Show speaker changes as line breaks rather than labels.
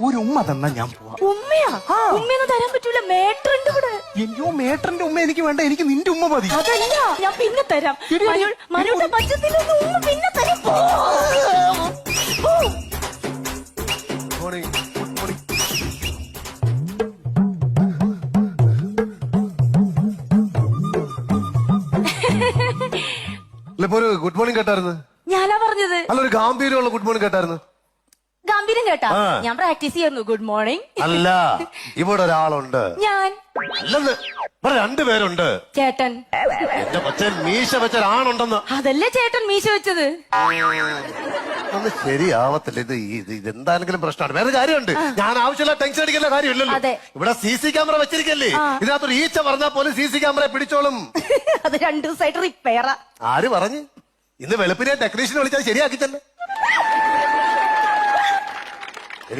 ഒരു ഉമ്മ തന്നാ ഞാൻ പോവാ.
ഉമ്മയാ? ഉമ്മയൊന്നും തരാൻ പറ്റൂല, മേട്ടറുണ്ട് ഇവിടെ.
അയ്യോ മേട്ടറിന്റെ ഉമ്മ എനിക്ക് വേണ്ട, എനിക്ക് നിന്റെ ഉമ്മ മതി.
അതല്ല, ഞാൻ പിന്നെ തരാം. മനുവിന്റെ പച്ചത്തിലൊന്നും ഉമ്മ പിന്നെ തരാം. പോ.
ഒരു ഗുഡ് മോർണിംഗ് കേട്ടായിരുന്നു.
ഞാനാ പറഞ്ഞത്.
അല്ല, ഒരു ഗാംഭീര്യമുള്ള ഗുഡ് മോർണിംഗ് കേട്ടായിരുന്നു.
ഗംഭീരം കേട്ടാ? ഞാൻ പ്രാക്ടീസ് ചെയ്യുന്നു. Good morning.
അല്ല, ഇവിടെ ഒരാളുണ്ട്.
ഞാൻ
അല്ലെന്ന്, ഇവിടെ രണ്ടുപേരുണ്ട്.
ചേട്ടൻ.
എന്റെ കൊച്ചൻ മീശ വെച്ച ഒരാണുണ്ടെന്ന്.
അതല്ലേ ചേട്ടൻ മീശ വെച്ചത്.
ഒന്ന് ശരിയാവത്തില്ല. ഇതെന്താണെങ്കിലും പ്രശ്നമാണ്. വേറെ കാര്യമുണ്ട്. ഞാൻ ആവശ്യമില്ല ടെൻഷൻ അടിക്കേണ്ട കാര്യമില്ലല്ലോ. ഇവിടെ CC ക്യാമറ വെച്ചിരിക്കല്ലേ, ഇതിനകത്തൊരു ഈച്ച പറഞ്ഞാൽ പോലും CC ക്യാമറ പിടിച്ചോളും.
അത് 2 ദിവസമായിട്ട് റിപ്പയറാ.
ആര് പറഞ്ഞു? ഇന്ന് വെളുപ്പിനെ ടെക്നീഷ്യൻ വിളിച്ചാൽ ശരിയാക്കി തന്നെ.